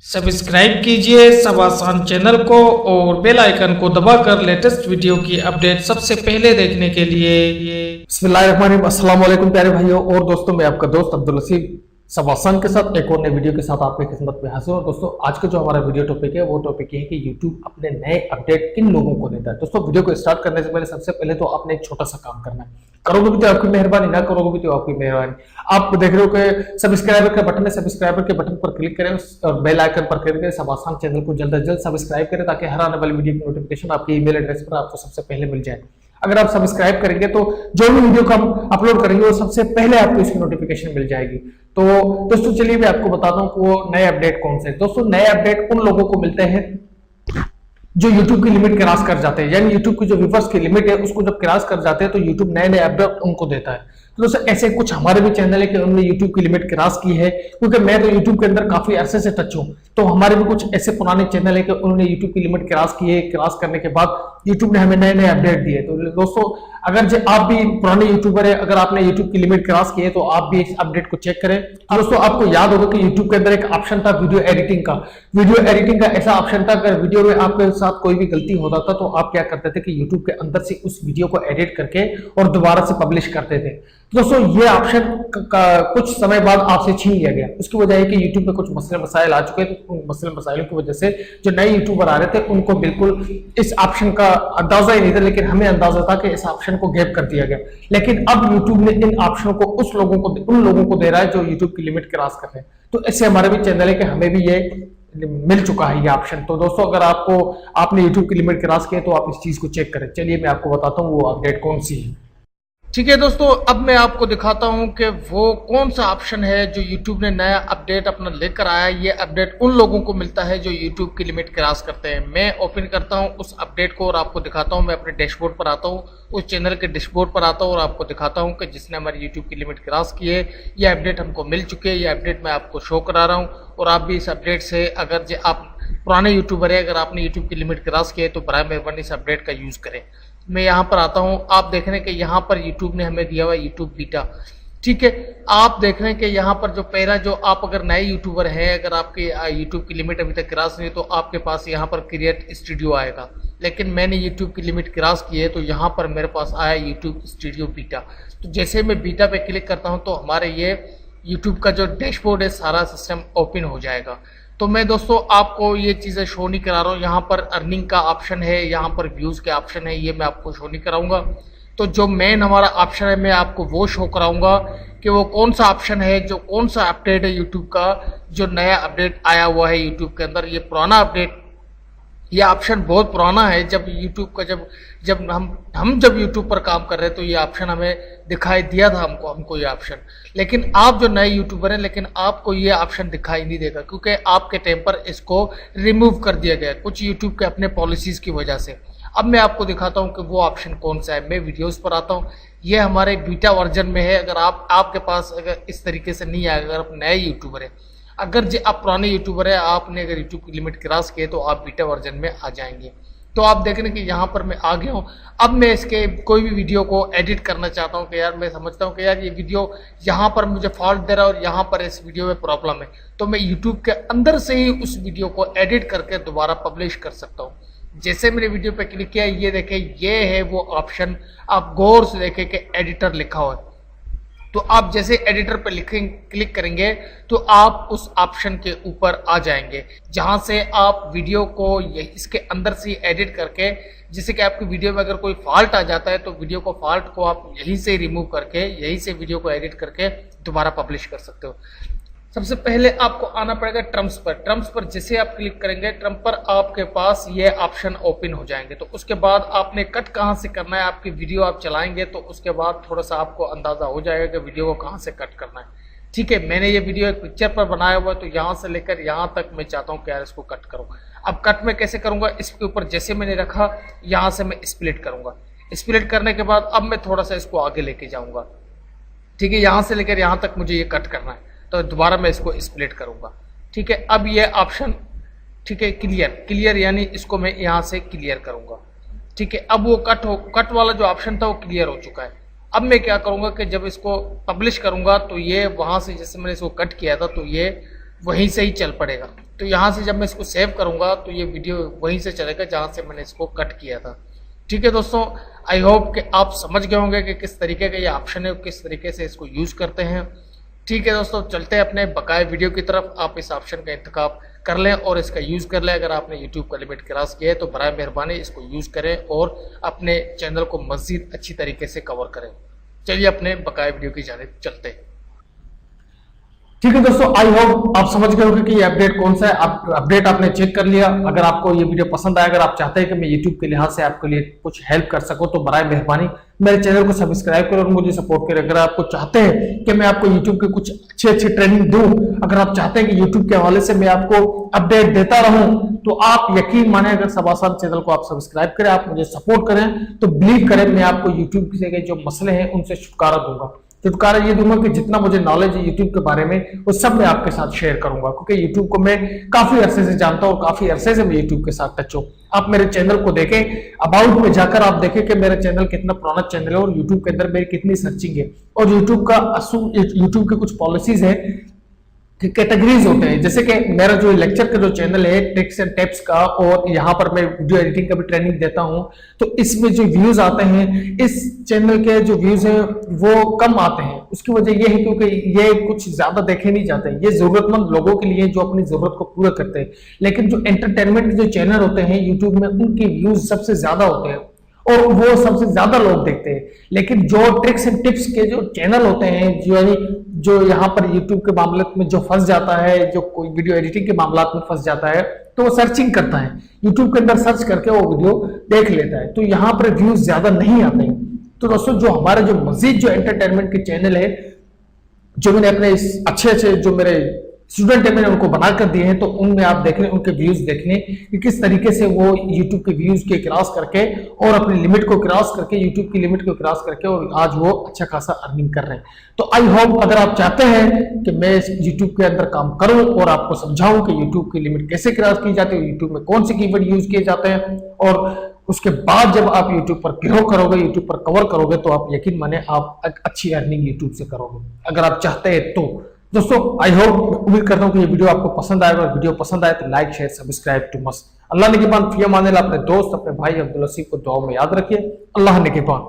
Subscribe कीजिए सब आसान चैनल को और बेल आइकन को दबाकर लेटेस्ट वीडियो की अपडेट सबसे पहले देखने के लिए। बिस्मिल्लाहिर्रहमानिर्रहीम। अस्सलाम वालेकुम प्यारे भाइयों और दोस्तों, मैं आपका दोस्त अब्दुल लतीफ सब आसान के साथ एक और नए वीडियो के साथ आपकी खिदमत में हाजिर हूं। दोस्तों, आज का जो हमारा वीडियो टॉपिक है वो टॉपिक ये है कि YouTube अपने नए अपडेट किन लोगों को देता है। दोस्तों, वीडियो को स्टार्ट करने से पहले सबसे पहले तो आपने एक छोटा सा काम करना है। करोगे भी तो आपकी मेहरबानी, ना करोगे भी तो आपकी मेहरबानी। आप देख रहे हो कि सब्सक्राइबर का बटन है, सब्सक्राइबर के बटन पर क्लिक करें और बेल आइकन पर क्लिक करें। सब आसान चैनल को जल्द से जल्द सब्सक्राइब करें ताकि हर आने वाली वीडियो की नोटिफिकेशन आपके ईमेल एड्रेस पर आपको सबसे पहले मिल जाए। अगर आप सब्सक्राइब करेंगे तो जो भी वीडियो को हम अपलोड करेंगे वो सबसे पहले आपको इसकी नोटिफिकेशन मिल जाएगी। तो दोस्तों, चलिए मैं आपको बताता हूँ कि वो नए अपडेट कौन से हैं। दोस्तों, नए अपडेट उन लोगों को मिलते हैं जो YouTube की लिमिट क्रॉस कर जाते हैं, यानी YouTube की जो व्यूअर्स की लिमिट है उसको जब क्रॉस कर जाते हैं तो YouTube नए नए अपडेट उनको देता है। तो दोस्तों, ऐसे कुछ हमारे भी चैनल है कि उन्होंने YouTube की लिमिट क्रॉस की है, क्योंकि मैं तो YouTube के अंदर काफी अरसे से टच हूँ। तो हमारे भी कुछ ऐसे पुराने चैनल है कि उन्होंने YouTube की लिमिट क्रॉस की है। क्रॉस करने के बाद YouTube ने हमें नए नए अपडेट दिए। तो दोस्तों, अगर जो आप भी पुराने यूट्यूबर है, अगर आपने YouTube की लिमिट क्रॉस की है तो आप भी इस अपडेट को चेक करें। दोस्तों, आपको याद होगा कि YouTube के अंदर एक ऑप्शन था वीडियो एडिटिंग का। वीडियो एडिटिंग का ऐसा ऑप्शन था, अगर वीडियो में आपके साथ कोई भी गलती होता था तो आप क्या करते थे कि YouTube के अंदर से उस वीडियो को एडिट करके और दोबारा से पब्लिश करते थे। दोस्तों, ये ऑप्शन कुछ समय बाद आपसे छीन लिया गया। उसकी वजह है कि YouTube में कुछ मसले मसाइल आ चुके हैं। तो उन मसले मसाइलों की वजह से जो नए यूट्यूबर आ रहे थे उनको बिल्कुल इस ऑप्शन का अंदाजा ही नहीं था, लेकिन हमें अंदाजा था कि इस ऑप्शन को गैप कर दिया गया। लेकिन अब YouTube ने इन ऑप्शनों को उन लोगों को दे रहा है जो YouTube की लिमिट क्रॉस कर रहे हैं। तो इससे हमारे भी चैनल है कि हमें भी ये मिल चुका है ये ऑप्शन। तो दोस्तों, अगर आपने YouTube की लिमिट क्रॉस की है तो आप इस चीज को चेक करें। चलिए मैं आपको बताता हूँ वो अपडेट कौन सी है। ठीक है दोस्तों, अब मैं आपको दिखाता हूं कि वो कौन सा ऑप्शन है जो YouTube ने नया अपडेट अपना लेकर आया है। ये अपडेट उन लोगों को मिलता है जो YouTube की लिमिट क्रॉस करते हैं। मैं ओपन करता हूं उस अपडेट को और आपको दिखाता हूं। मैं अपने डैशबोर्ड पर आता हूं, उस चैनल के डैशबोर्ड पर आता हूं और आपको दिखाता हूं कि जिसने हमारी YouTube की लिमिट क्रॉस की है ये अपडेट हमको मिल चुके हैं। ये अपडेट मैं आपको शो करा रहा हूँ और आप भी इस अपडेट से, अगर जो आप पुराने यूट्यूबर है, अगर आपने YouTube की लिमिट क्रॉस की है तो बराए मेहरबानी इस अपडेट का यूज करें। मैं यहाँ पर आता हूँ, आप देख रहे हैं कि यहाँ पर YouTube ने हमें दिया हुआ YouTube बीटा। ठीक है, आप देख रहे हैं कि यहाँ पर जो पहला, जो आप अगर नए यूट्यूबर हैं, अगर आपके YouTube की लिमिट अभी तक क्रॉस नहीं तो आपके पास यहाँ पर क्रिएट स्टूडियो आएगा। लेकिन मैंने YouTube की लिमिट क्रॉस की है तो यहाँ पर मेरे पास आया YouTube स्टूडियो बीटा। तो जैसे मैं बीटा पे क्लिक करता हूँ तो हमारे ये YouTube का जो डैशबोर्ड है सारा सिस्टम ओपन हो जाएगा। तो मैं दोस्तों आपको ये चीज़ें शो नहीं करा रहा हूँ। यहाँ पर अर्निंग का ऑप्शन है, यहाँ पर व्यूज़ के ऑप्शन है, ये मैं आपको शो नहीं कराऊंगा। तो जो मेन हमारा ऑप्शन है मैं आपको वो शो कराऊंगा कि वो कौन सा ऑप्शन है, जो कौन सा अपडेट है यूट्यूब का, जो नया अपडेट आया हुआ है यूट्यूब के अंदर। ये पुराना अपडेट, ये ऑप्शन बहुत पुराना है। जब यूट्यूब का जब हम जब यूट्यूब पर काम कर रहे हैं तो ये ऑप्शन हमें दिखाई दिया था, हमको ये ऑप्शन। लेकिन आप जो नए यूट्यूबर हैं, लेकिन आपको ये ऑप्शन दिखाई नहीं देगा क्योंकि आपके टाइम पर इसको रिमूव कर दिया गया कुछ यूट्यूब के अपने पॉलिसीज की वजह से। अब मैं आपको दिखाता हूँ कि वो ऑप्शन कौन सा है। मैं वीडियोस पर आता हूँ, ये हमारे बीटा वर्जन में है। अगर आपके पास अगर इस तरीके से नहीं आएगा, अगर आप नए यूट्यूबर है, अगर जो आप पुराने यूट्यूबर है, आपने अगर यूट्यूब की लिमिट क्रॉस की है तो आप बीटा वर्जन में आ जाएंगे। तो आप देख रहे हैं कि यहाँ पर मैं आ गया हूँ। अब मैं इसके कोई भी वीडियो को एडिट करना चाहता हूँ कि यार मैं समझता हूँ कि यार ये वीडियो यहाँ पर मुझे फॉल्ट दे रहा है और यहाँ पर इस वीडियो में प्रॉब्लम है, तो मैं यूट्यूब के अंदर से ही उस वीडियो को एडिट करके दोबारा पब्लिश कर सकता हूँ। जैसे मैंने वीडियो पे क्लिक किया, ये देखें, ये है वो ऑप्शन। आप गौर से देखें कि एडिटर लिखा हुआ है। तो आप जैसे एडिटर पर क्लिक करेंगे तो आप उस ऑप्शन के ऊपर आ जाएंगे जहां से आप वीडियो को इसके अंदर से एडिट करके, जैसे कि आपकी वीडियो में अगर कोई फॉल्ट आ जाता है तो वीडियो को फॉल्ट को आप यहीं से रिमूव करके, यहीं से वीडियो को एडिट करके दोबारा पब्लिश कर सकते हो। सबसे पहले आपको आना पड़ेगा ट्रम्प्स पर। ट्रम्प्स पर जैसे आप क्लिक करेंगे, ट्रम्प पर आपके पास ये ऑप्शन ओपन हो जाएंगे। तो उसके बाद आपने कट कहाँ से करना है, आपकी वीडियो आप चलाएंगे तो उसके बाद थोड़ा सा आपको अंदाजा हो जाएगा कि वीडियो को कहाँ से कट करना है। ठीक है, मैंने ये वीडियो एक पिक्चर पर बनाया हुआ है तो यहाँ से लेकर यहाँ तक मैं चाहता हूँ कि यार इसको कट करूँ। अब कट में कैसे करूँगा, इसके ऊपर जैसे मैंने रखा यहाँ से मैं स्प्लिट करूँगा। स्प्लिट करने के बाद अब मैं थोड़ा सा इसको आगे लेके जाऊँगा। ठीक है, यहाँ से लेकर यहाँ तक मुझे ये कट करना है तो दोबारा मैं इसको स्प्लिट करूंगा। ठीक है, अब ये ऑप्शन, ठीक है, क्लियर यानी इसको मैं यहाँ से क्लियर करूंगा। ठीक है, अब वो कट वाला जो ऑप्शन था वो क्लियर हो चुका है। अब मैं क्या करूंगा कि जब इसको पब्लिश करूंगा तो ये वहां से, जैसे मैंने इसको कट किया था, तो ये वहीं से ही चल पड़ेगा। तो यहाँ से जब मैं इसको सेव करूँगा तो ये वीडियो वहीं से चलेगा जहाँ से मैंने इसको कट किया था। ठीक है दोस्तों, आई होप कि आप समझ गए होंगे कि किस तरीके का ये ऑप्शन है, किस तरीके से इसको यूज़ करते हैं। ठीक है दोस्तों, चलते हैं अपने बकाया वीडियो की तरफ। आप इस ऑप्शन का इंतखाब कर लें और इसका यूज़ कर लें। अगर आपने यूट्यूब का लिमिट क्रॉस किया है तो बराए मेहरबानी इसको यूज़ करें और अपने चैनल को मज़ीद अच्छी तरीके से कवर करें। चलिए अपने बकाया वीडियो की जानिब चलते हैं। ठीक है दोस्तों, आई होप आप समझ गए होंगे कि ये अपडेट कौन सा है। आप अपडेट आपने चेक कर लिया। अगर आपको ये वीडियो पसंद आया, अगर आप चाहते हैं कि मैं YouTube के लिहाज से आपके लिए कुछ हेल्प कर सकूं तो बराए मेहरबानी मेरे चैनल को सब्सक्राइब करें और मुझे सपोर्ट करें। अगर आपको चाहते हैं कि मैं आपको YouTube के कुछ अच्छे ट्रेनिंग दूं, अगर आप चाहते हैं कि YouTube के हवाले से मैं आपको अपडेट देता रहूं, तो आप यकीन माने अगर सवासान चैनल को आप सब्सक्राइब करें, आप मुझे सपोर्ट करें, तो बिलीव करें मैं आपको YouTube के जो मसले हैं उनसे छुटकारा दूंगा। छुटकारा ये दूंगा कि जितना मुझे नॉलेज है यूट्यूब के बारे में वो सब मैं आपके साथ शेयर करूंगा, क्योंकि यूट्यूब को मैं काफी अरसे से जानता हूं और काफी अरसे से मैं यूट्यूब के साथ टच हूं। आप मेरे चैनल को देखें, अबाउट में जाकर आप देखें कि मेरा चैनल कितना पुराना चैनल है और यूट्यूब के अंदर मेरी कितनी सर्चिंग है। और यूट्यूब के कुछ पॉलिसीज है, कैटेगरीज होते हैं। जैसे कि मेरा जो लेक्चर का जो चैनल है ट्रिक्स एंड टिप्स का, और यहाँ पर मैं वीडियो एडिटिंग का भी ट्रेनिंग देता हूँ, तो इसमें जो व्यूज आते हैं, इस चैनल के जो व्यूज हैं वो कम आते हैं। उसकी वजह ये है क्योंकि ये कुछ ज्यादा देखे नहीं जाते हैं। ये जरूरतमंद लोगों के लिए जो अपनी जरूरत को पूरा करते हैं। लेकिन जो एंटरटेनमेंट जो चैनल होते हैं यूट्यूब में, उनके व्यूज सबसे ज्यादा होते हैं और वो सबसे ज्यादा लोग देखते हैं। लेकिन जो ट्रिक्स एंड टिप्स के जो चैनल होते हैं, जो यहाँ पर यूट्यूब के मामले में जो फंस जाता है, जो कोई वीडियो एडिटिंग के मामला में फंस जाता है, तो वो सर्चिंग करता है, यूट्यूब के अंदर सर्च करके वो वीडियो देख लेता है, तो यहाँ पर व्यूज ज्यादा नहीं आते हैं। तो दोस्तों, जो हमारे जो मजीद जो एंटरटेनमेंट के चैनल है, जो मैंने अपने अच्छे जो मेरे स्टूडेंट है मैंने उनको बनाकर दिए हैं, तो उनमें आप देख लें, उनके व्यूज देख लें कि किस तरीके से वो YouTube के व्यूज के क्रॉस करके और अपनी लिमिट को क्रॉस करके, YouTube की लिमिट को क्रॉस करके, और आज वो अच्छा खासा अर्निंग कर रहे हैं। तो आई होप अगर आप चाहते हैं कि मैं YouTube के अंदर काम करूं और आपको समझाऊं कि YouTube की लिमिट कैसे क्रॉस की जाती है, YouTube में कौन से कीवर्ड यूज किए जाते हैं, और उसके बाद जब आप YouTube पर ग्रो करोगे, YouTube पर कवर करोगे, तो आप यकीन माने आप अच्छी अर्निंग YouTube से करोगे, अगर आप चाहते हैं तो। दोस्तों, आई होप, उम्मीद करता हूं कि ये वीडियो आपको पसंद आएगा। वीडियो पसंद आए तो लाइक शेयर सब्सक्राइब टू मस्ट। अल्लाह ने के बाद फिर माने अपने दोस्त अपने भाई अब्दुल लतीफ को दुआ में याद रखिए। अल्लाह ने के बाद।